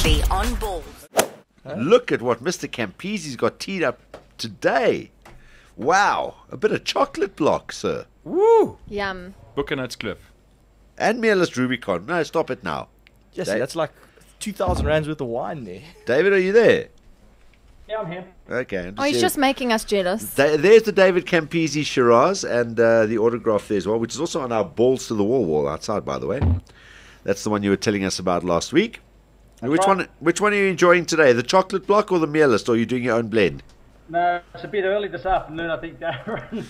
Previously on Ballz. Look at what Mr. Campese's got teed up today. Wow, a bit of chocolate block, sir. Woo! Yum. Buckenheidsklif. And Mearless Rubicon. No, stop it now. Jesse, that's like 2,000 rands worth of wine there. David, are you there? Yeah, I'm here. Okay. Oh, he's just making us jealous. There's the David Campese Shiraz and the autograph there as well, which is also on our Ballz to the wall outside, by the way. That's the one you were telling us about last week. Which one are you enjoying today? The chocolate block or the Mearless, or are you doing your own blend? No, it's a bit early this afternoon, I think, Darren.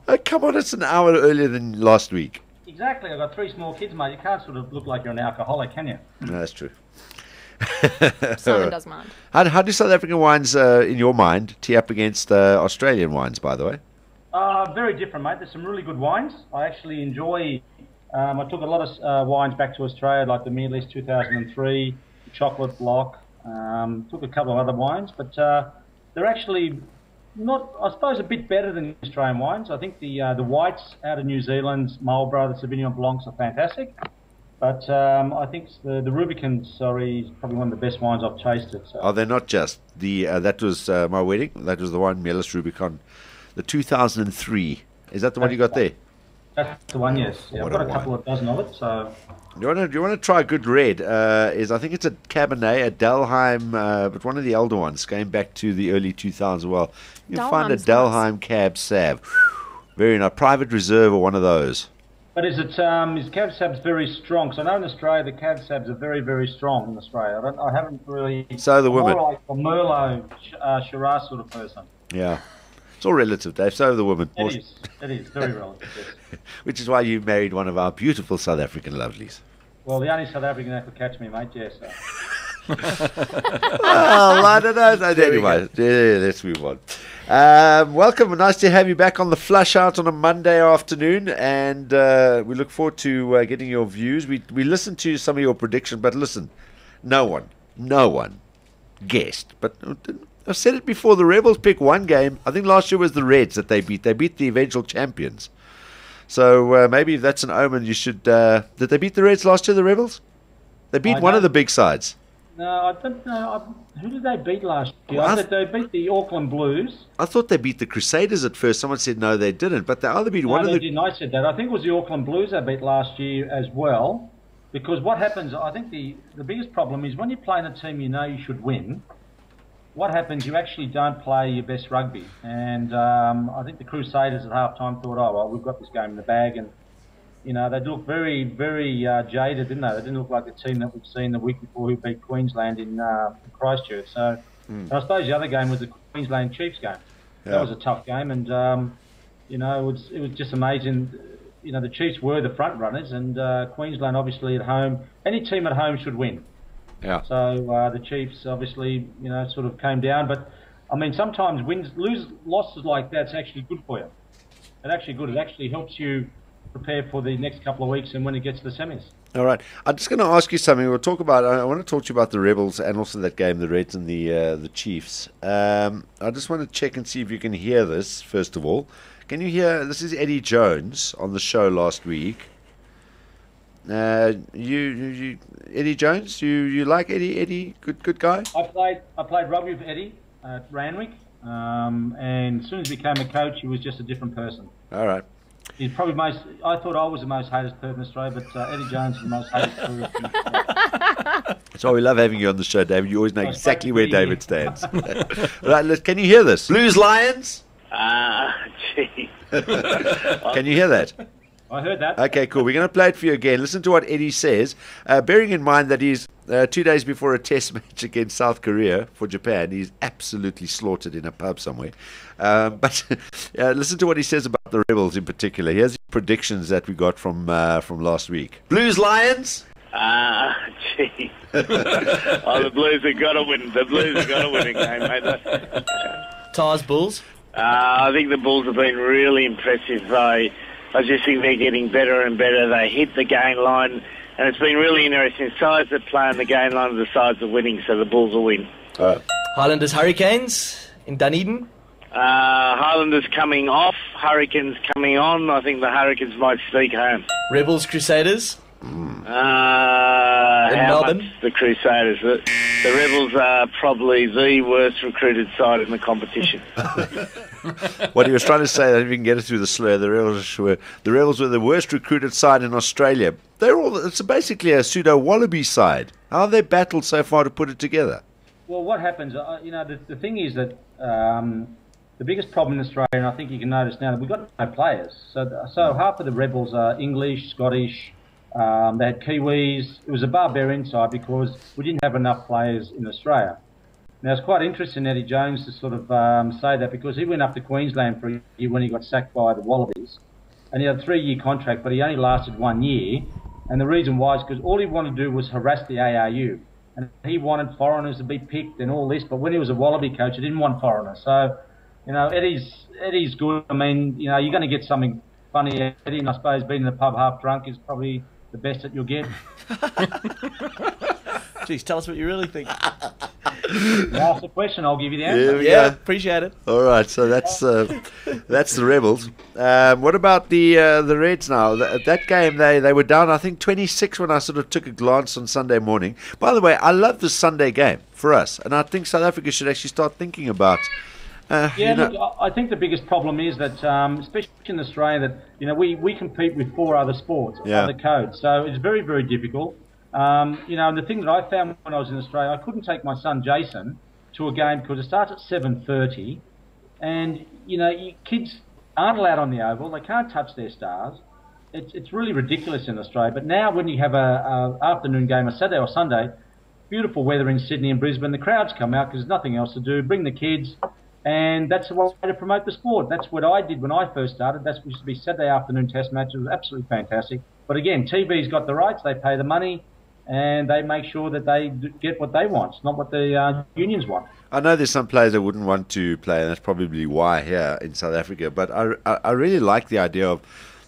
Oh, come on, it's an hour earlier than last week. Exactly, I've got 3 small kids, mate. You can't sort of look like you're an alcoholic, can you? No, that's true. Simon does mind. How do South African wines, in your mind, tee up against Australian wines, by the way? Very different, mate. There's some really good wines. I actually enjoy... I took a lot of wines back to Australia, like the Mearless 2003, the Chocolate Block. Took a couple of other wines, but they're actually not, I suppose, a bit better than Australian wines. I think the whites out of New Zealand, Marlborough, the Sauvignon Blancs are fantastic. But I think the Rubicon, is probably one of the best wines I've tasted. So. Oh, they're not just. That was my wedding. That was the one, Mearless Rubicon. The 2003. Is that the one you got there? That's the one, yes. Yeah, I've got a couple of dozen of it, so... Do you want to try a good red? I think it's a Cabernet, a Delheim, but one of the older ones, going back to the early 2000s. Well, you can find a Delheim Cab Sav. Very nice. Private Reserve or one of those. But is Cab Sab's very strong? So I know in Australia the Cab Sabs are very, very strong in Australia. I haven't really... So are the women. More like a Merlot, Shiraz sort of person. Yeah. It's all relative, Dave. So are the women. It is very relative, yes. Which is why you married one of our beautiful South African lovelies. Well, the only South African that could catch me, mate, yes. Well, I don't know. Anyway, let's move on. Welcome. Nice to have you back on the flush out on a Monday afternoon, and we look forward to getting your views. We listened to some of your predictions, but listen, no one guessed. But I've said it before, the Rebels pick one game. I think last year was the Reds that they beat. They beat the eventual champions. So maybe if that's an omen, you should... did they beat the Reds last year, the Rebels? They beat one of the big sides. No, I don't know. Who did they beat last year? I thought they beat the Auckland Blues. I thought they beat the Crusaders at first. Someone said no, they didn't. But they either beat one of the... didn't. I said that. I think it was the Auckland Blues they beat last year as well. Because what happens, I think the biggest problem is when you're playing a team you know you should win, what happens, you actually don't play your best rugby. And I think the Crusaders at half-time thought, oh, well, we've got this game in the bag. And, you know, they looked very, very jaded, didn't they? They didn't look like the team that we've seen the week before who beat Queensland in Christchurch. So I suppose the other game was the Queensland Chiefs game. Yeah. That was a tough game. And, you know, it was just amazing. You know, the Chiefs were the front runners. And Queensland, obviously, at home, any team at home should win. Yeah. So the Chiefs obviously, you know, sort of came down. But, I mean, sometimes losses like that's actually good for you. It's actually good. It actually helps you prepare for the next couple of weeks and when it gets to the semis. All right. I'm just going to ask you something. I want to talk to you about the Rebels and also that game, the Reds and the Chiefs. I just want to check and see if you can hear this, first of all. Can you hear? This is Eddie Jones on the show last week. Eddie Jones, you like Eddie? Eddie, good guy. I played rugby with Eddie at Randwick, and as soon as he became a coach, he was just a different person. All right. He's probably I thought I was the most hated person in Australia, but Eddie Jones is the most hated person. That's why we love having you on the show, David. You always know exactly where David stands. Right, can you hear this? Blues Lions. Gee. Can you hear that? I heard that. Okay, cool. We're going to play it for you again. Listen to what Eddie says, bearing in mind that he's 2 days before a test match against South Korea for Japan. He's absolutely slaughtered in a pub somewhere. But listen to what he says about the Rebels in particular. Here's the predictions that we got from last week. Blues Lions. Gee. The Blues have got to win. The Blues have got to win a game, mate. Tars Bulls. I think the Bulls have been really impressive. I just think they're getting better and better. They hit the gain line, and it's been really interesting. Sides that play on the gain line are the sides that are winning, so the Bulls will win. Highlanders Hurricanes in Dunedin. Highlanders coming off, Hurricanes coming on. I think the Hurricanes might sneak home. Rebels Crusaders. How Melbourne. much the Crusaders? the Rebels are probably the worst recruited side in the competition. What he was trying to say, that if you can get it through the slur, the Rebels were the worst recruited side in Australia. It's basically a pseudo Wallaby side. How have they battled so far to put it together? Well, what happens, the thing is that the biggest problem in Australia, and I think you can notice now, that we've got no players. So half of the Rebels are English, Scottish, they had Kiwis. It was a barbarian side because we didn't have enough players in Australia. Now, it's quite interesting, Eddie Jones, to sort of say that, because he went up to Queensland for a year when he got sacked by the Wallabies, and he had a 3-year contract, but he only lasted 1 year. And the reason why is because all he wanted to do was harass the ARU. And he wanted foreigners to be picked and all this, but when he was a Wallaby coach, he didn't want foreigners. So, Eddie's good. I mean, you're going to get something funny, Eddie, and I suppose being in the pub half drunk is probably the best that you'll get. Jeez, tell us what you really think. Ask the question, I'll give you the answer. Yeah, appreciate it. All right, so that's the Rebels. What about the Reds now? That game, they were down, I think, 26 when I sort of took a glance on Sunday morning. By the way, I love the Sunday game for us, and I think South Africa should actually start thinking about. Look, I think the biggest problem is that, especially in Australia, that we compete with 4 other sports, other codes, so it's very, very difficult. And the thing that I found when I was in Australia, I couldn't take my son Jason to a game because it starts at 7:30, and kids aren't allowed on the oval. They can't touch their stars. It's really ridiculous in Australia. But now, when you have a afternoon game, a Saturday or Sunday, beautiful weather in Sydney and Brisbane, the crowds come out because there's nothing else to do. Bring the kids, and that's the way to promote the sport. That's what I did when I first started. That used to be Saturday afternoon test matches. It was absolutely fantastic. But again, TV's got the rights. They pay the money, and they make sure that they get what they want. It's not what the unions want. I know there's some players that wouldn't want to play, and that's probably why here in South Africa. But I really like the idea of,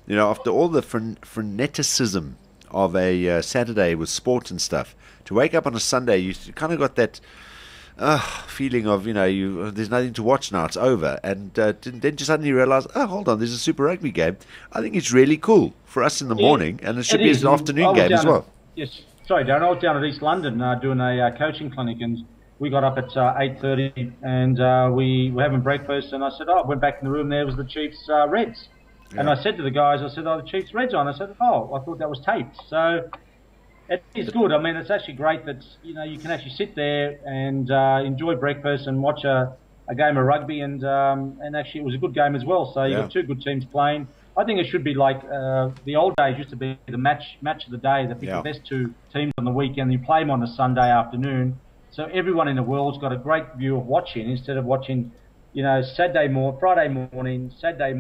after all the freneticism of a Saturday with sport and stuff, to wake up on a Sunday, you kind of got that feeling of, there's nothing to watch now, it's over. And then you suddenly realize, hold on, there's a Super Rugby game. I think it's really cool for us in the morning, and it should be an afternoon game as well. Yes. Sorry, Darren, I was down at East London doing a coaching clinic, and we got up at 8:30, and we were having breakfast, and I said, I went back in the room, there was the Chiefs Reds. Yeah. And I said to the guys, the Chiefs Reds on. I said, I thought that was taped. So it is good. I mean, it's actually great that, you can actually sit there and enjoy breakfast and watch a game of rugby, and actually it was a good game as well. So you've got 2 good teams playing. I think it should be like the old days used to be the match of the day. They pick the best 2 teams on the weekend. You play them on a Sunday afternoon, so everyone in the world's got a great view of watching, instead of watching, Friday morning, Saturday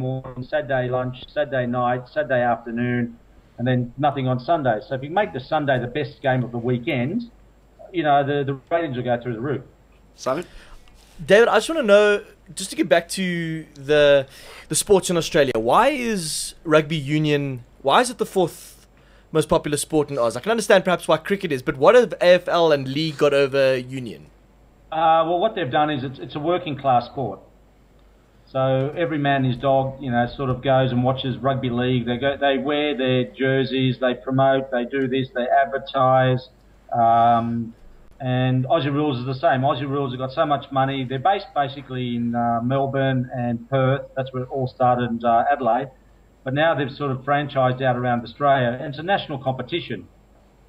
lunch, Saturday night, Saturday afternoon, and then nothing on Sunday. So if you make the Sunday the best game of the weekend, the ratings will go through the roof. Simon? David, I just want to know, just to get back to the sports in Australia, why is rugby union, why is it the 4th most popular sport in Oz? I can understand perhaps why cricket is, but what have AFL and league got over union? Well, what they've done is it's a working class sport. So every man his dog, sort of goes and watches rugby league. They wear their jerseys, they promote, they do this, they advertise. And Aussie Rules is the same. Aussie Rules have got so much money. They're based basically in Melbourne and Perth. That's where it all started, in Adelaide. But now they've sort of franchised out around Australia. And it's a national competition.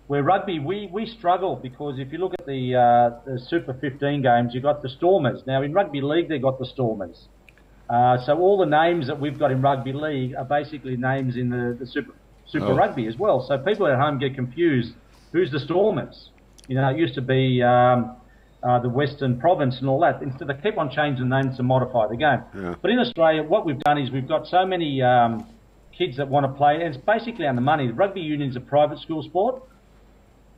Where rugby, we struggle, because if you look at the Super 15 games, you've got the Stormers. Now in Rugby League, they've got the Stormers. So all the names that we've got in Rugby League are basically names in the Super Rugby as well. So people at home get confused. Who's the Stormers? It used to be the Western Province and all that. Instead, they keep on changing the names to modify the game. Yeah. But in Australia, what we've done is we've got so many kids that want to play, and it's basically on the money. The rugby union's a private school sport,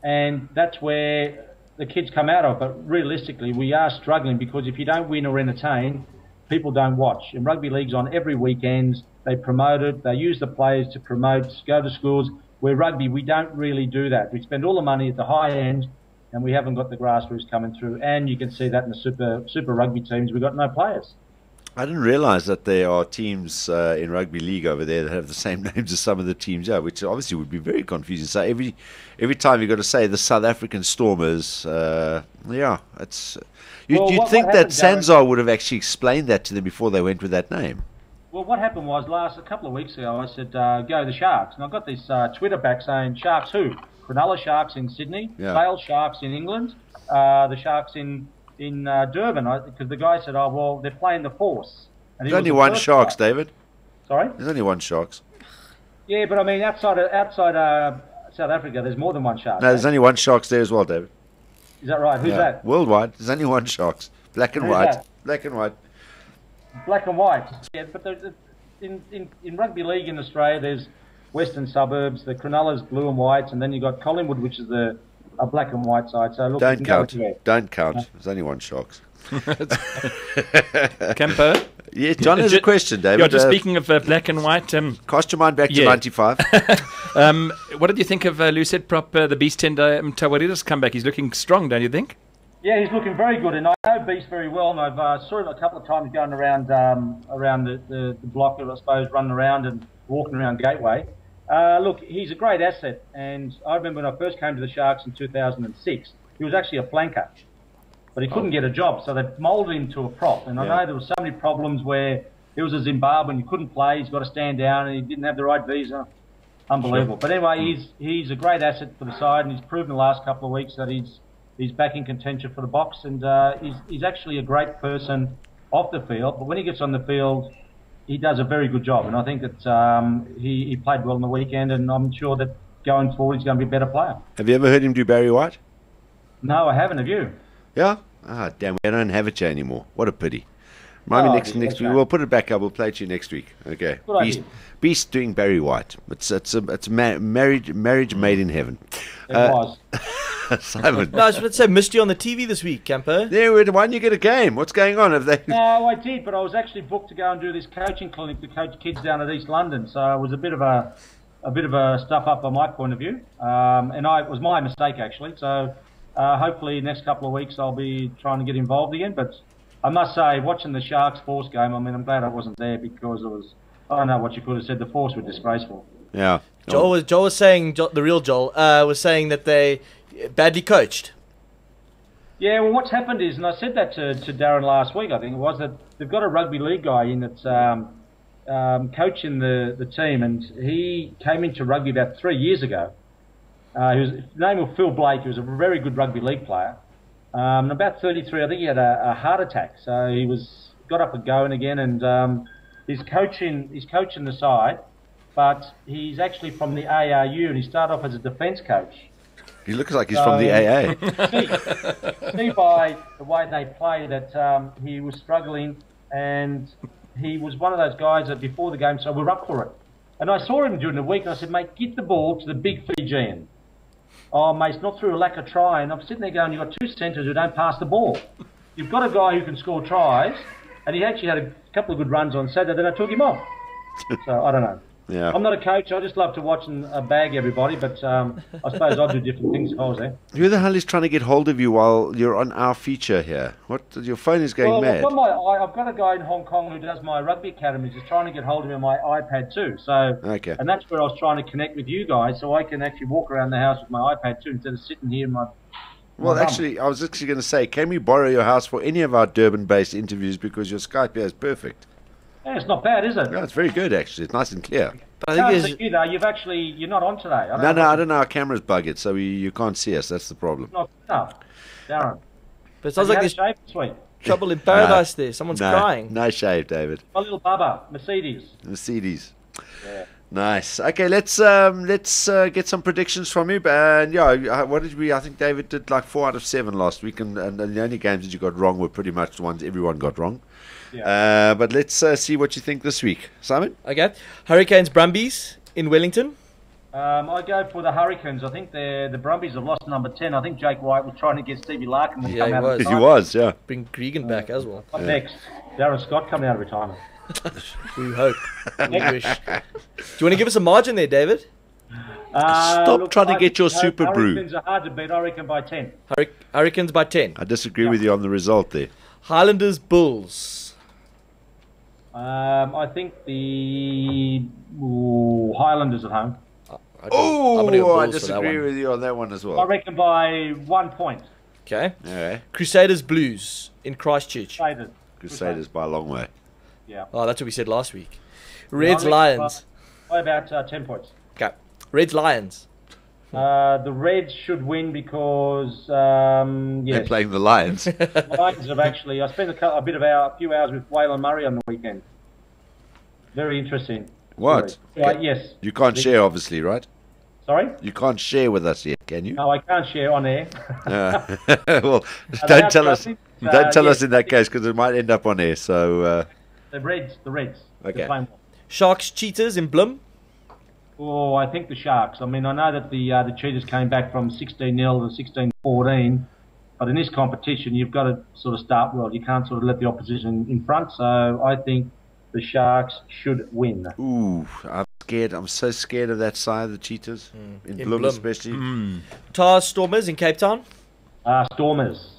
and that's where the kids come out of. But realistically, we are struggling, because if you don't win or entertain, people don't watch. And rugby league's on every weekend. They promote it. They use the players to promote, go to schools. Where rugby, we don't really do that. We spend all the money at the high end, and we haven't got the grassroots coming through. And you can see that in the Super Rugby teams, we've got no players. I didn't realise that there are teams in rugby league over there that have the same names as some of the teams, which obviously would be very confusing. So every time you've got to say the South African Stormers, it's you'd think that Sanzar would have actually explained that to them before they went with that name. Well, what happened was a couple of weeks ago, I said, go the Sharks. And I got this Twitter back saying, Sharks who? Cronulla Sharks in Sydney, Ballz Sharks in England, the Sharks in Durban, because the guy said, oh, well, they're playing the Force. And There's only one Sharks, David. Sorry? There's only one Sharks. Yeah, but I mean, outside South Africa, there's more than one Sharks. No, there's only one Sharks there as well, David. Is that right? Who's that? Worldwide, there's only one Sharks. Black and white. Black and white. Black and white. Yeah, but in rugby league in Australia, there's Western Suburbs, the Cronulla's blue and whites, and then you've got Collingwood, which is a black and white side. So look, don't count. Don't count. There's only one Sharks. Campo? Yeah, John has a question, David. Yeah, just speaking of black and white. Cast your mind back to 95. What did you think of Lucette Prop, the Beast tender Tawarida's comeback? He's looking strong, don't you think? Yeah, he's looking very good, and I know Beast very well, and I've saw him a couple of times going around the block, I suppose, running around and walking around Gateway. Look, he's a great asset, and I remember when I first came to the Sharks in 2006, he was actually a flanker, but he couldn't get a job, so they moulded him to a prop. And I know there were so many problems where he was a Zimbabwean, he couldn't play, he's got to stand down, and he didn't have the right visa. Unbelievable. But anyway, he's a great asset for the side, and he's proven the last couple of weeks that he's back in contention for the box, and he's actually a great person off the field, but when he gets on the field, he does a very good job, and I think that he played well on the weekend, and I'm sure that going forward he's going to be a better player. Have you ever heard him do Barry White? No, I haven't. Have you? Yeah? Ah, damn, we don't have it here anymore. What a pity. Remind me next week. We'll put it back up. We'll play it to you next week. Okay. Beast doing Barry White. It's marriage made in heaven. It was. Simon. No, I was going to say, missed you on the TV this week, Campo. Yeah, why didn't you get a game? What's going on? Have they? No, I did, but I was actually booked to go and do this coaching clinic to coach kids down at East London, so it was a bit of a stuff up on my point of view, and it was my mistake actually. So hopefully next couple of weeks I'll be trying to get involved again. But I must say, watching the Sharks Force game, I mean, I'm glad I wasn't there because it was, I don't know what you could have said, the Force were disgraceful. Yeah. Joel was saying, the real Joel was saying that they badly coached. Yeah, well, what's happened is, and I said that to Darren last week, I think it was, that they've got a rugby league guy in that's coaching the team, and he came into rugby about 3 years ago. His name was Phil Blake. He was a very good rugby league player. About 33, I think he had a heart attack, so he got up and going again, and he's coaching the side, but he's actually from the ARU, and he started off as a defence coach. He looks like he's from the AA. See by the way they play that he was struggling, and he was one of those guys that before the game said, we're up for it. And I saw him during the week, and I said, mate, get the ball to the big Fijian. Oh, mate, it's not through a lack of trying. I'm sitting there going, you've got two centres who don't pass the ball. You've got a guy who can score tries, and he actually had a couple of good runs on Saturday, then I took him off. So, I don't know. Yeah. I'm not a coach. I just love to watch and bag everybody, but I suppose I'd do different things if I was there. Who the hell is trying to get hold of you while you're on our feature here? Your phone is going mad. I've got a guy in Hong Kong who does my rugby academy. He's trying to get hold of me on my iPad too. So, okay. And that's where I was trying to connect with you guys, so I can actually walk around the house with my iPad too instead of sitting here in my. Well, actually, I was actually going to say, can we borrow your house for any of our Durban-based interviews because your Skype here is perfect. Yeah, it's not bad, is it? Yeah, it's very good actually. It's nice and clear. But I think you're not on today. I don't know. Our cameras bug it, so you can't see us. That's the problem. No, Darren. But it sounds like there's trouble in paradise there. Someone's crying. No shave, David. My little Bubba, Mercedes. Yeah. Nice. Okay, let's get some predictions from you. And what did we? I think David did like 4 out of 7 last week, and the only games that you got wrong were pretty much the ones everyone got wrong. Yeah. But let's see what you think this week, Simon. Okay, Hurricanes Brumbies in Wellington. I go for the Hurricanes. I think the Brumbies have lost number 10. I think Jake White was trying to get Stevie Larkin to come out of retirement. He was, yeah. Bring Gregan back as well. What next? Darren Scott coming out of retirement. We hope. We wish. Do you want to give us a margin there, David? Stop trying to get your super brew. Hurricanes are hard to beat. I reckon by 10. Hurricanes by 10. I disagree with you on the result there. Highlanders Bulls. I think the Highlanders at home. Oh, I Bulls for that disagree one. with you on that one as I well. reckon by 1 point. Okay. Okay. Crusaders Blues in Christchurch. Crusaders by a long way. Yeah. Oh, that's what we said last week. Reds I reckon Lions. By about 10 points. Okay. Reds Lions. The Reds should win because They're yes, playing the Lions. the Lions have actually. I spent a few hours with Waylon Murray on the weekend. Very interesting. What? Yes. You can't share, obviously, right? Sorry? You can't share with us yet, can you? No, I can't share on air. Well, they don't have tell us. something? Don't tell Yes. us in that case because it might end up on air. So, The Reds. Okay. They're playing well. Sharks Cheetahs in Bloem. Oh, I think the Sharks. I mean, I know that the Cheetahs came back from 16-0 to 16-14, but in this competition, you've got to sort of start well. You can't sort of let the opposition in front. So I think the Sharks should win. ooh, I'm scared. I'm so scared of that side, the Cheetahs in In Bloem Bloem. especially. Tars Stormers in Cape Town. Stormers.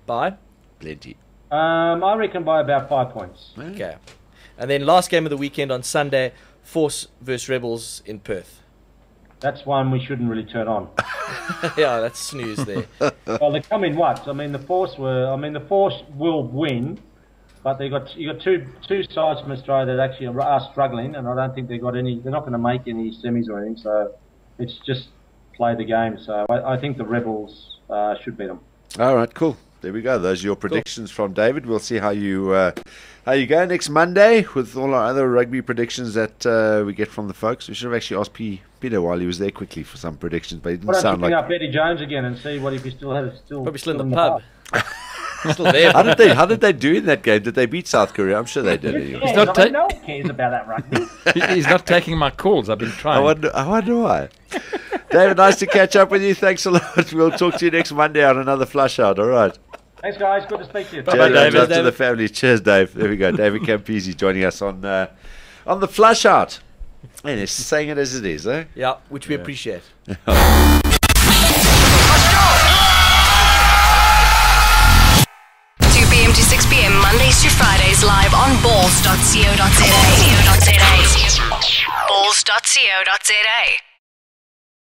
By. Plenty. I reckon by about 5 points. Okay. And then last game of the weekend on Sunday, Force versus Rebels in Perth. That's one we shouldn't really turn on. Yeah, that's snooze there. Well, they come in what? I mean, the Force will win, but you got two sides from Australia that actually are struggling, and I don't think they've got any. They're not going to make any semis or anything. So it's just play the game. So I think the Rebels should beat them. All right, cool. There we go. Those are your predictions from David. We'll see how you go next Monday with all our other rugby predictions that we get from the folks. We should have actually asked Peter while he was there quickly for some predictions, but he didn't Why don't sound you bring like. up Eddie Jones again and see what if he still has Probably still in the pub. pub. Still there. How did they do in that game? Did they beat South Korea? I'm sure they did. Anyway. Yeah, not I mean, no one cares about that rugby. He's not taking my calls. I've been I trying. wonder why. David, nice to catch up with you. Thanks a lot. We'll talk to you next Monday on another flush out. All right. Thanks, guys. Good to speak to you. Cheers, David. love to the family. Cheers, Dave. There we go. David Campese joining us on the flush out. And it's saying it as it is, eh? Yeah, which we appreciate. 2 p.m. to 6 p.m. Mondays to Fridays live on Ballz.co.za. Ballz.co.za.